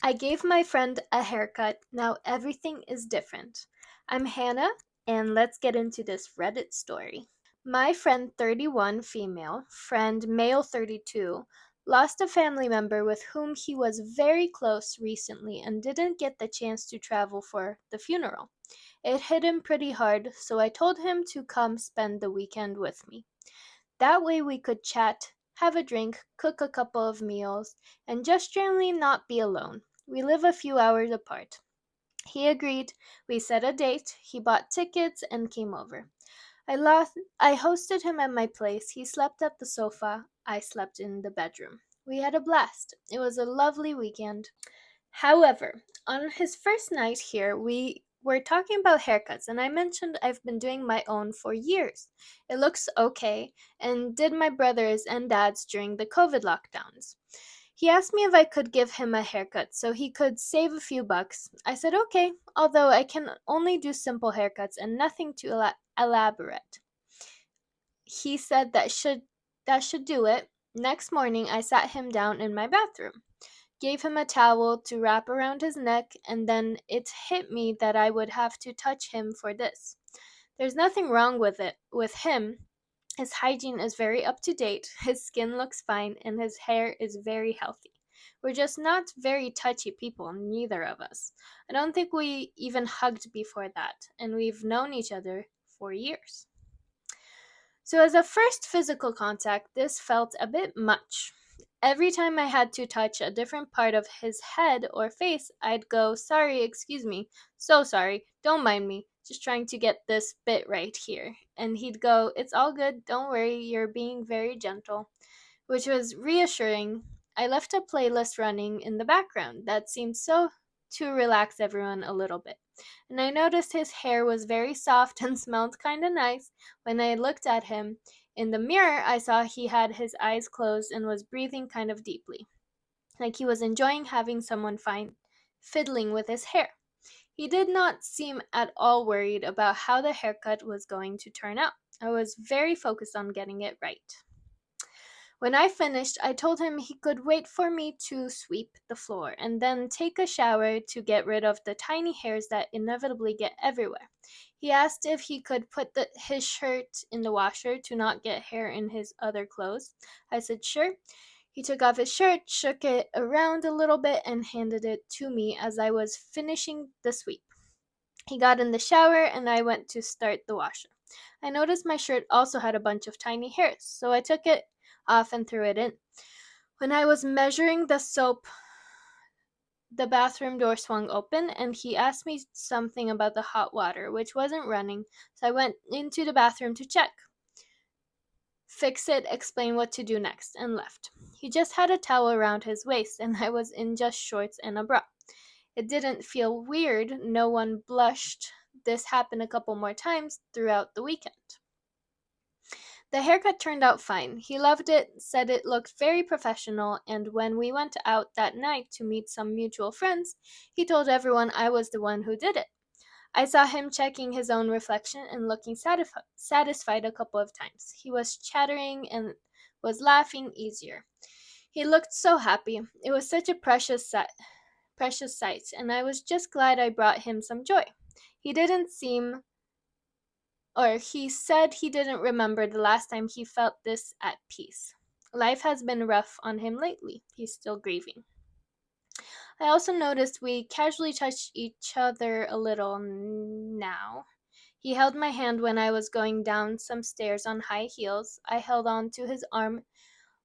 I gave my friend a haircut. Now everything is different. I'm Hannah, and let's get into this Reddit story. My friend 31, female, friend male 32, lost a family member with whom he was very close recently and didn't get the chance to travel for the funeral. It hit him pretty hard, so I told him to come spend the weekend with me. That way we could chat, have a drink, cook a couple of meals, and just generally not be alone. We live a few hours apart. He agreed. We set a date. He bought tickets and came over. I hosted him at my place. He slept at the sofa. I slept in the bedroom. We had a blast. It was a lovely weekend. However, on his first night here, we were talking about haircuts, and I mentioned I've been doing my own for years. It looks okay, and did my brother's and dad's during the COVID lockdowns. He asked me if I could give him a haircut so he could save a few bucks. I said okay, although I can only do simple haircuts and nothing too elaborate. He said that should do it. Next morning, I sat him down in my bathroom, gave him a towel to wrap around his neck, and then it hit me that I would have to touch him for this. There's nothing wrong with him. His hygiene is very up to date, his skin looks fine, and his hair is very healthy. We're just not very touchy people, neither of us. I don't think we even hugged before that, and we've known each other for years. So, as a first physical contact, this felt a bit much. Every time I had to touch a different part of his head or face, I'd go, sorry, excuse me, so sorry, don't mind me, just trying to get this bit right here. And he'd go, it's all good, don't worry, you're being very gentle, which was reassuring. I left a playlist running in the background that seemed so to relax everyone a little bit. And I noticed his hair was very soft and smelled kind of nice. When I looked at him in the mirror, I saw he had his eyes closed and was breathing kind of deeply, like he was enjoying having someone fine fiddling with his hair. He did not seem at all worried about how the haircut was going to turn out. I was very focused on getting it right. When I finished, I told him he could wait for me to sweep the floor and then take a shower to get rid of the tiny hairs that inevitably get everywhere. He asked if he could put his shirt in the washer to not get hair in his other clothes. I said sure. He took off his shirt, shook it around a little bit, and handed it to me as I was finishing the sweep. He got in the shower and I went to start the washer. I noticed my shirt also had a bunch of tiny hairs, so I took it off and threw it in. When I was measuring the soap, the bathroom door swung open and he asked me something about the hot water, which wasn't running, so I went into the bathroom to check, fix it, explain what to do next, and left. He just had a towel around his waist and I was in just shorts and a bra. It didn't feel weird, no one blushed. This happened a couple more times throughout the weekend. The haircut turned out fine. He loved it, said it looked very professional, and when we went out that night to meet some mutual friends, he told everyone I was the one who did it. I saw him checking his own reflection and looking satisfied a couple of times. He was chattering and was laughing easier. He looked so happy. It was such a precious sight, and I was just glad I brought him some joy. He didn't seem he said he didn't remember the last time he felt this at peace. Life has been rough on him lately. He's still grieving. I also noticed we casually touched each other a little now. He held my hand when I was going down some stairs on high heels. I held on to his arm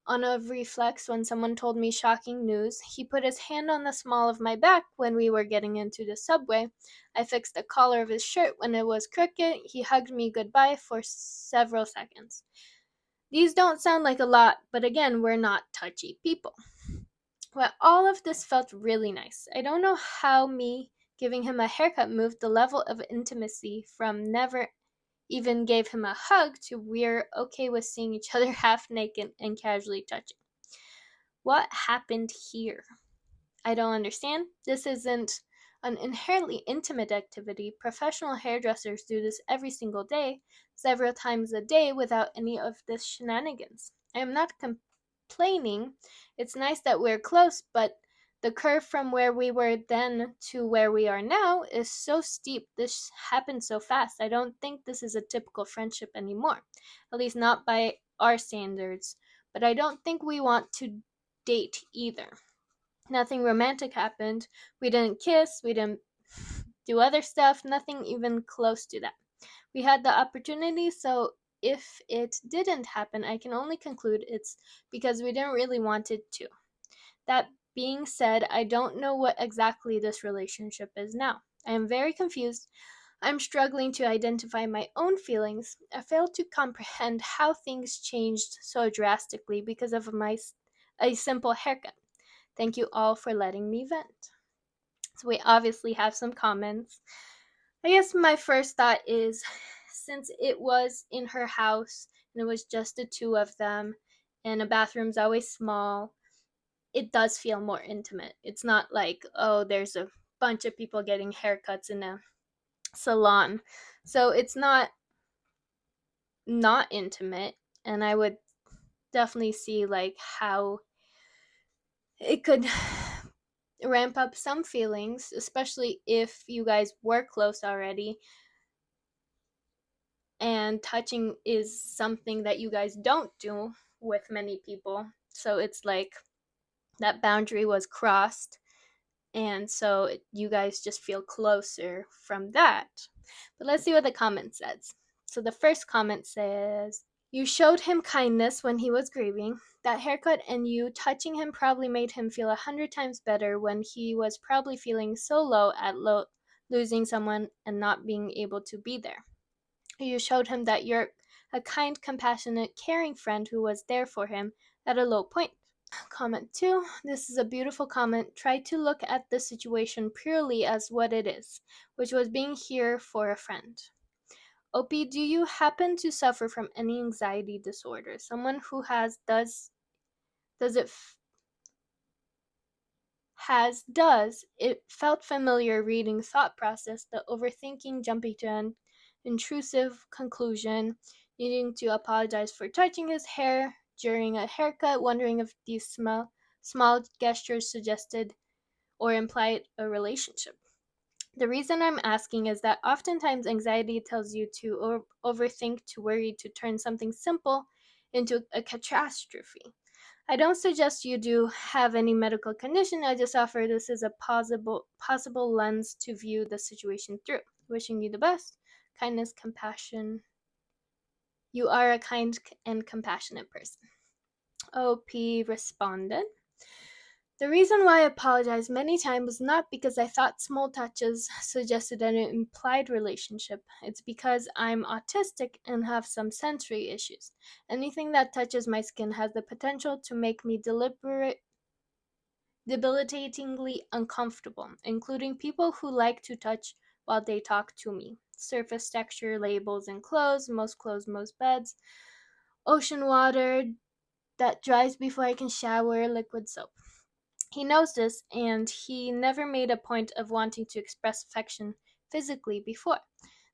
on a reflex when someone told me shocking news. He put his hand on the small of my back when we were getting into the subway. I fixed the collar of his shirt when it was crooked. He hugged me goodbye for several seconds. These don't sound like a lot, but again, we're not touchy people. Well, all of this felt really nice. I don't know how me giving him a haircut moved the level of intimacy from never even gave him a hug to we're okay with seeing each other half naked and casually touching. What happened here? I don't understand. This isn't an inherently intimate activity. Professional hairdressers do this every single day, several times a day, without any of this shenanigans. I am not complaining. It's nice that we're close, but The curve from where we were then to where we are now is so steep. This happened so fast. I don't think this is a typical friendship anymore, at least not by our standards. But I don't think we want to date either. Nothing romantic happened. We didn't kiss, we didn't do other stuff, nothing even close to that. We had the opportunity, so if it didn't happen, I can only conclude it's because we didn't really want it to. That being said, I don't know what exactly this relationship is now. I am very confused. I'm struggling to identify my own feelings. I fail to comprehend how things changed so drastically because of a simple haircut. Thank you all for letting me vent. So we obviously have some comments. I guess my first thought is, since it was in her house and it was just the two of them and a bathroom's always small, it does feel more intimate. It's not like, oh, there's a bunch of people getting haircuts in a salon. So it's not intimate, and I would definitely see like how it could ramp up some feelings, especially if you guys were close already and touching is something that you guys don't do with many people. So it's like that boundary was crossed, and so you guys just feel closer from that. But let's see what the comment says. So the first comment says, you showed him kindness when he was grieving. That haircut and you touching him probably made him feel 100 times better when he was probably feeling so low at losing someone and not being able to be there. You showed him that you're a kind, compassionate, caring friend who was there for him at a low point. Comment 2. This is a beautiful comment. Try to look at the situation purely as what it is, which was being here for a friend. Opie, do you happen to suffer from any anxiety disorder? Someone who does it does it felt familiar reading thought process, the overthinking, jumping to an intrusive conclusion, needing to apologize for touching his hair during a haircut, wondering if these small gestures suggested or implied a relationship. The reason I'm asking is that oftentimes anxiety tells you to overthink, to worry, to turn something simple into a catastrophe. I don't suggest you do have any medical condition. I just offer this as a possible lens to view the situation through. Wishing you the best. Kindness, compassion. You are a kind and compassionate person. OP responded. The reason why I apologized many times was not because I thought small touches suggested an implied relationship. It's because I'm autistic and have some sensory issues. Anything that touches my skin has the potential to make me debilitatingly uncomfortable, including people who like to touch while they talk to me. Surface texture, labels, and clothes, most beds, ocean water that dries before I can shower, liquid soap. He knows this, and he never made a point of wanting to express affection physically before.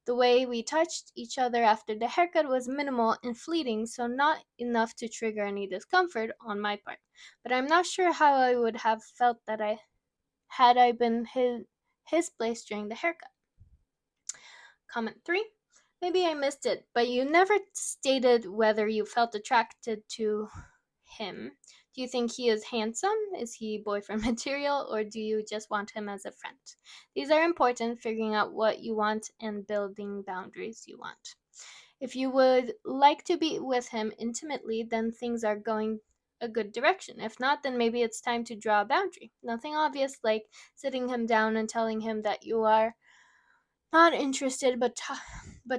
The way we touched each other after the haircut was minimal and fleeting, so not enough to trigger any discomfort on my part. But I'm not sure how I would have felt that I been his place during the haircut. Comment 3. Maybe I missed it, but you never stated whether you felt attracted to him. Do you think he is handsome? Is he boyfriend material? Or do you just want him as a friend? These are important, figuring out what you want and building boundaries you want. If you would like to be with him intimately, then things are going a good direction. If not, then maybe it's time to draw a boundary. Nothing obvious like sitting him down and telling him that you are not interested, but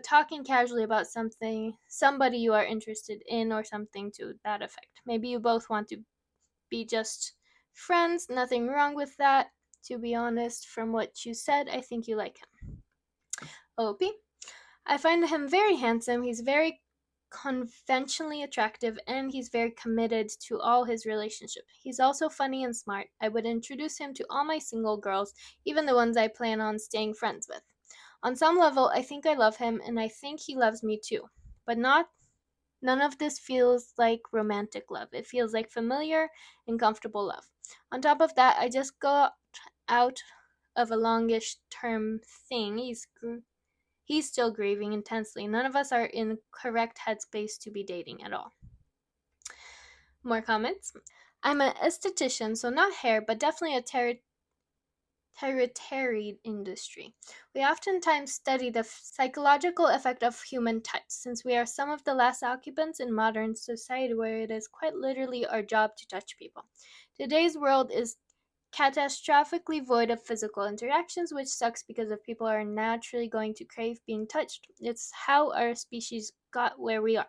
talking casually about somebody you are interested in, or something to that effect. Maybe you both want to be just friends. Nothing wrong with that. To be honest, from what you said, I think you like him. Opie, I find him very handsome. He's very conventionally attractive, and he's very committed to all his relationship. He's also funny and smart. I would introduce him to all my single girls, even the ones I plan on staying friends with. On some level, I think I love him, and I think he loves me too. But none of this feels like romantic love. It feels like familiar and comfortable love. On top of that, I just got out of a longish term thing. He's still grieving intensely. None of us are in correct headspace to be dating at all. More comments. I'm an esthetician, so not hair, but definitely a territoried industry. We oftentimes study the psychological effect of human touch, since we are some of the last occupants in modern society where it is quite literally our job to touch people. Today's world is catastrophically void of physical interactions, which sucks because if people are naturally going to crave being touched, it's how our species got where we are.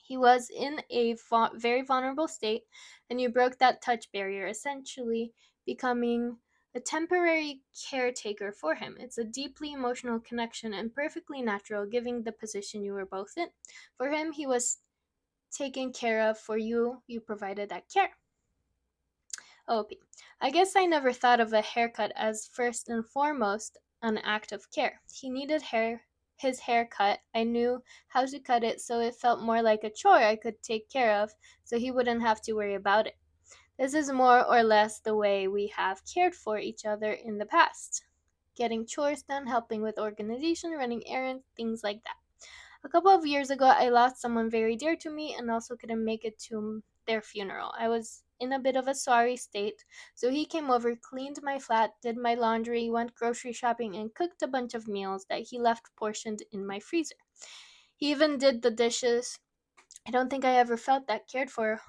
He was in a very vulnerable state, and you broke that touch barrier, essentially becoming a temporary caretaker for him. It's a deeply emotional connection and perfectly natural given the position you were both in. For him, he was taken care of. For you, you provided that care. OP. I guess I never thought of a haircut as first and foremost an act of care. He needed his hair cut. I knew how to cut it so it felt more like a chore I could take care of so he wouldn't have to worry about it. This is more or less the way we have cared for each other in the past. Getting chores done, helping with organization, running errands, things like that. A couple of years ago, I lost someone very dear to me and also couldn't make it to their funeral. I was in a bit of a sorry state, so he came over, cleaned my flat, did my laundry, went grocery shopping, and cooked a bunch of meals that he left portioned in my freezer. He even did the dishes. I don't think I ever felt that cared for,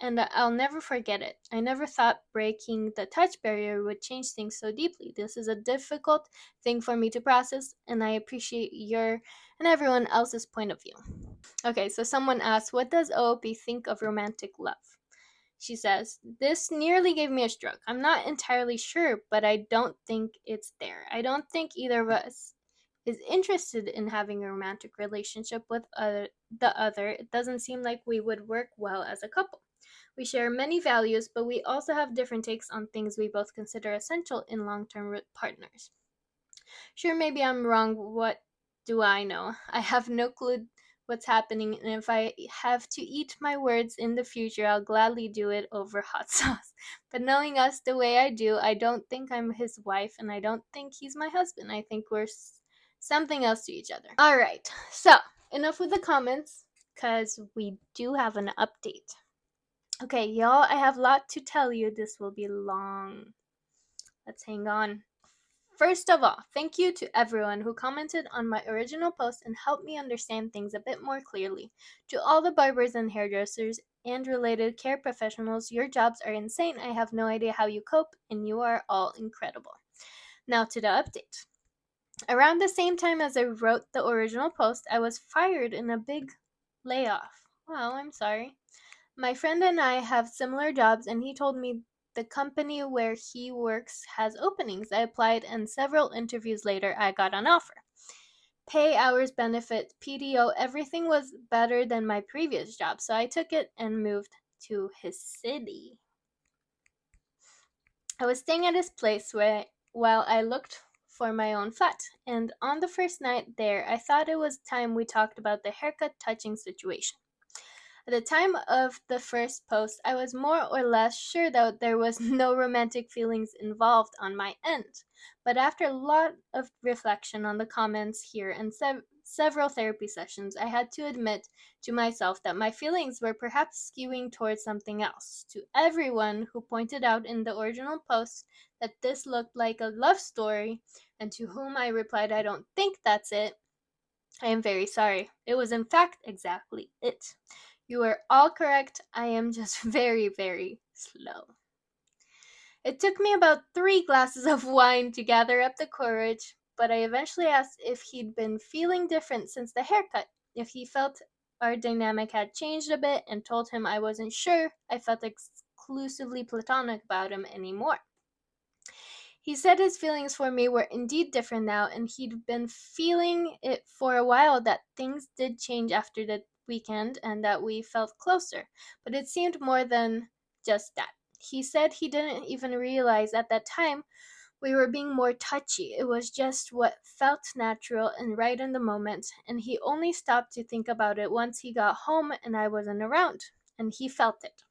and I'll never forget it. I never thought breaking the touch barrier would change things so deeply. This is a difficult thing for me to process, and I appreciate your and everyone else's point of view. Okay, so someone asked, what does OOP think of romantic love? She says, this nearly gave me a stroke. I'm not entirely sure, but I don't think it's there. I don't think either of us is interested in having a romantic relationship with the other. It doesn't seem like we would work well as a couple. We share many values, but we also have different takes on things we both consider essential in long-term partners. Sure, maybe I'm wrong. What do I know? I have no clue what's happening, and if I have to eat my words in the future, I'll gladly do it over hot sauce. But knowing us the way I do, I don't think I'm his wife, and I don't think he's my husband. I think we're something else to each other. All right, so enough with the comments, because we do have an update. Okay, y'all, I have a lot to tell you. This will be long. Let's hang on. First of all, thank you to everyone who commented on my original post and helped me understand things a bit more clearly. To all the barbers and hairdressers and related care professionals, your jobs are insane. I have no idea how you cope, and you are all incredible. Now to the update. Around the same time as I wrote the original post, I was fired in a big layoff. Wow, I'm sorry. My friend and I have similar jobs, and he told me the company where he works has openings. I applied, and several interviews later, I got an offer. Pay, hours, benefit, PTO, everything was better than my previous job, so I took it and moved to his city. I was staying at his place while I looked for my own flat, and on the first night there, I thought it was time we talked about the haircut touching situation. At the time of the first post, I was more or less sure that there was no romantic feelings involved on my end. But after a lot of reflection on the comments here and several therapy sessions, I had to admit to myself that my feelings were perhaps skewing towards something else. To everyone who pointed out in the original post that this looked like a love story, and to whom I replied, I don't think that's it, I am very sorry. It was in fact exactly it. You are all correct. I am just very, very slow. It took me about 3 glasses of wine to gather up the courage, but I eventually asked if he'd been feeling different since the haircut, if he felt our dynamic had changed a bit, and told him I wasn't sure I felt exclusively platonic about him anymore. He said his feelings for me were indeed different now, and he'd been feeling it for a while that things did change after the weekend and that we felt closer, but it seemed more than just that. He said he didn't even realize at that time we were being more touchy. It was just what felt natural and right in the moment, and he only stopped to think about it once he got home and I wasn't around, and he felt it.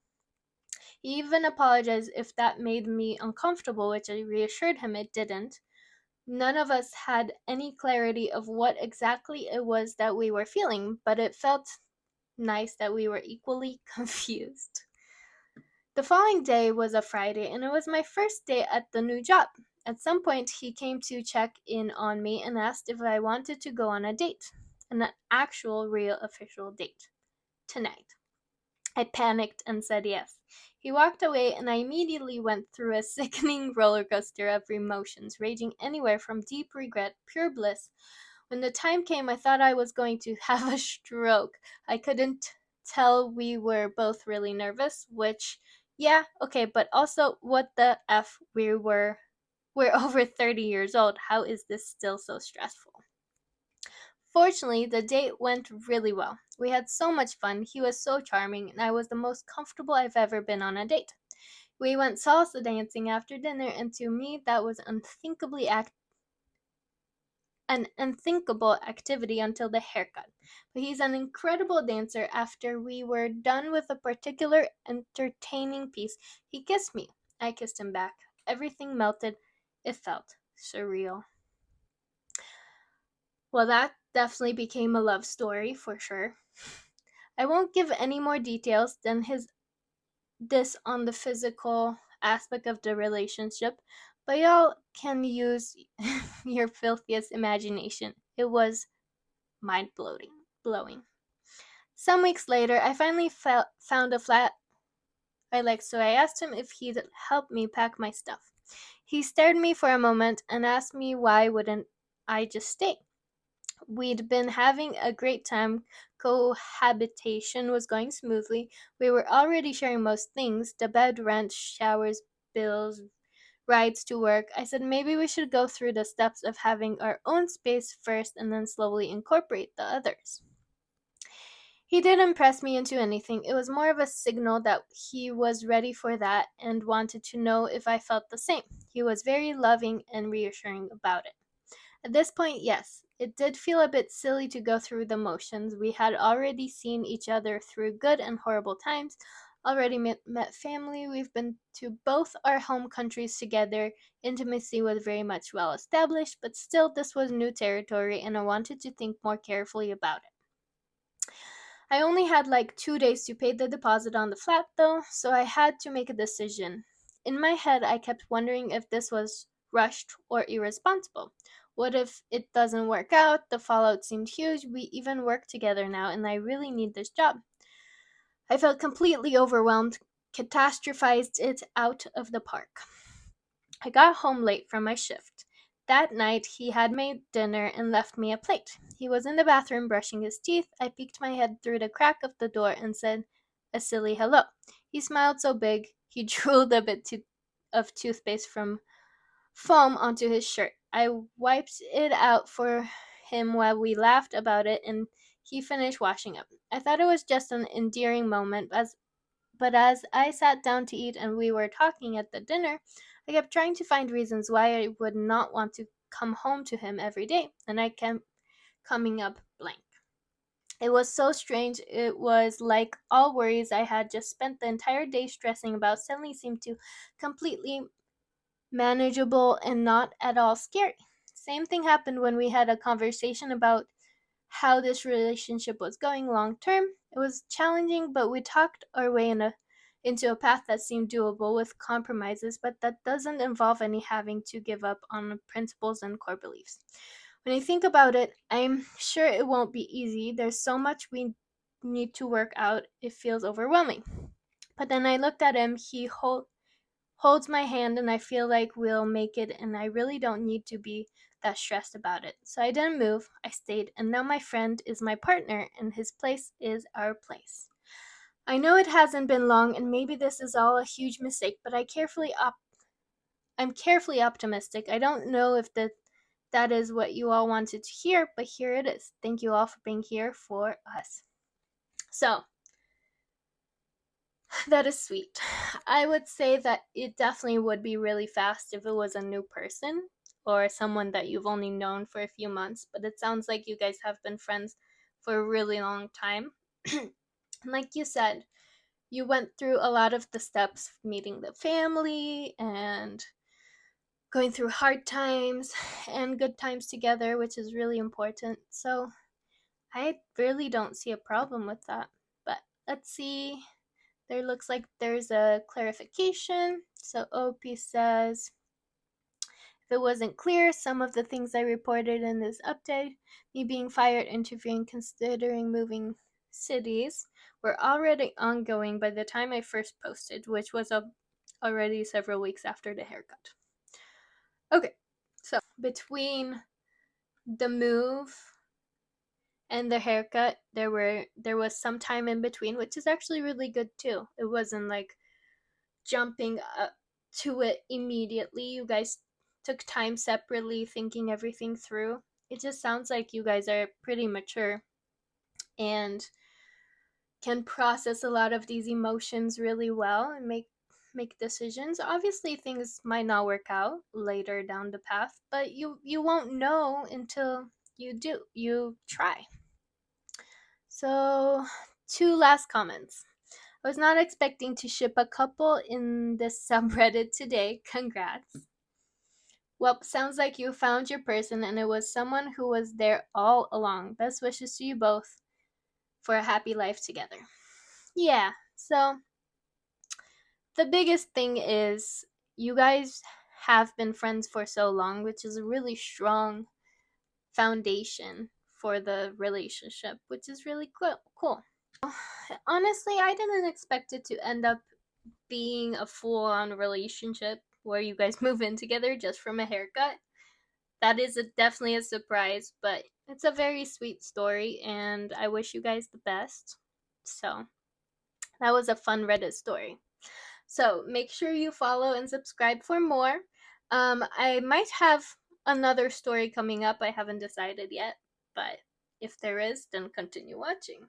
He even apologized if that made me uncomfortable, which I reassured him it didn't. None of us had any clarity of what exactly it was that we were feeling, but it felt nice that we were equally confused. The following day was a Friday, and it was my first day at the new job. At some point, he came to check in on me and asked if I wanted to go on a date, an actual, real, official date, tonight. I panicked and said yes. He walked away, and I immediately went through a sickening roller coaster of emotions, ranging anywhere from deep regret, pure bliss. When the time came, I thought I was going to have a stroke. I couldn't tell we were both really nervous, which, yeah, okay, but also, what the F? We're over 30 years old. How is this still so stressful? Fortunately, the date went really well. We had so much fun. He was so charming, and I was the most comfortable I've ever been on a date. We went salsa dancing after dinner, and to me, that was an unthinkable activity until the haircut. But he's an incredible dancer. After we were done with a particular entertaining piece, he kissed me. I kissed him back. Everything melted. It felt surreal. Well, that definitely became a love story for sure. I won't give any more details than his this on the physical aspect of the relationship, but y'all can use your filthiest imagination. It was mind blowing. Some weeks later, I finally found a flat I liked, so I asked him if he'd help me pack my stuff. He stared at me for a moment and asked me why wouldn't I just stay. We'd been having a great time. Cohabitation was going smoothly. We were already sharing most things: the bed, rent, showers, bills, rides to work. I said maybe we should go through the steps of having our own space first and then slowly incorporate the others. He didn't press me into anything. It was more of a signal that he was ready for that and wanted to know if I felt the same. He was very loving and reassuring about it. At this point, yes, it did feel a bit silly to go through the motions. We had already seen each other through good and horrible times, already met family. We've been to both our home countries together. Intimacy was very much well established, but still, this was new territory, and I wanted to think more carefully about it. I only had like 2 days to pay the deposit on the flat, though, so I had to make a decision. In my head, I kept wondering if this was rushed or irresponsible. What if it doesn't work out? The fallout seemed huge. We even work together now, and I really need this job. I felt completely overwhelmed, catastrophized it out of the park. I got home late from my shift. That night, he had made dinner and left me a plate. He was in the bathroom brushing his teeth. I peeked my head through the crack of the door and said a silly hello. He smiled so big, he drooled a bit of toothpaste from foam onto his shirt. I wiped it out for him while we laughed about it, and he finished washing up. I thought it was just an endearing moment, but as I sat down to eat and we were talking at the dinner, I kept trying to find reasons why I would not want to come home to him every day, and I kept coming up blank. It was so strange. It was like all worries I had just spent the entire day stressing about suddenly seemed to completely manageable and not at all scary. Same thing happened when we had a conversation about how this relationship was going long term. It was challenging, but we talked our way into a path that seemed doable with compromises, but that doesn't involve any having to give up on principles and core beliefs. When I think about it, I'm sure it won't be easy. There's so much we need to work out, it feels overwhelming. But then I looked at him, holds my hand, and I feel like we'll make it, and I really don't need to be that stressed about it. So I didn't move, I stayed, and now my friend is my partner, and his place is our place. I know it hasn't been long, and maybe this is all a huge mistake, but I'm carefully optimistic. I don't know if that is what you all wanted to hear, but here it is. Thank you all for being here for us. So, that is sweet. I would say that it definitely would be really fast if it was a new person or someone that you've only known for a few months, but it sounds like you guys have been friends for a really long time. Like you said, you went through a lot of the steps, meeting the family and going through hard times and good times together, which is really important. So I really don't see a problem with that. But let's see. There looks like there's a clarification. So OP says, if it wasn't clear, some of the things I reported in this update, me being fired, interviewing, considering moving cities, were already ongoing by the time I first posted, which was already several weeks after the haircut. Okay, so between the move and the haircut, there was some time in between, which is actually really good too. It wasn't like jumping up to it immediately. You guys took time separately thinking everything through. It just sounds like you guys are pretty mature and can process a lot of these emotions really well and make decisions. Obviously things might not work out later down the path, but you won't know until you do. You try. So, two last comments. I was not expecting to ship a couple in this subreddit today. Congrats. Well, sounds like you found your person and it was someone who was there all along. Best wishes to you both for a happy life together. Yeah, so the biggest thing is you guys have been friends for so long, which is a really strong foundation for the relationship, which is really cool. Honestly, I didn't expect it to end up being a full on relationship where you guys move in together just from a haircut. That is definitely a surprise, but it's a very sweet story, and I wish you guys the best. So, that was a fun Reddit story. So, make sure you follow and subscribe for more. I might have another story coming up. I haven't decided yet, but if there is, then continue watching.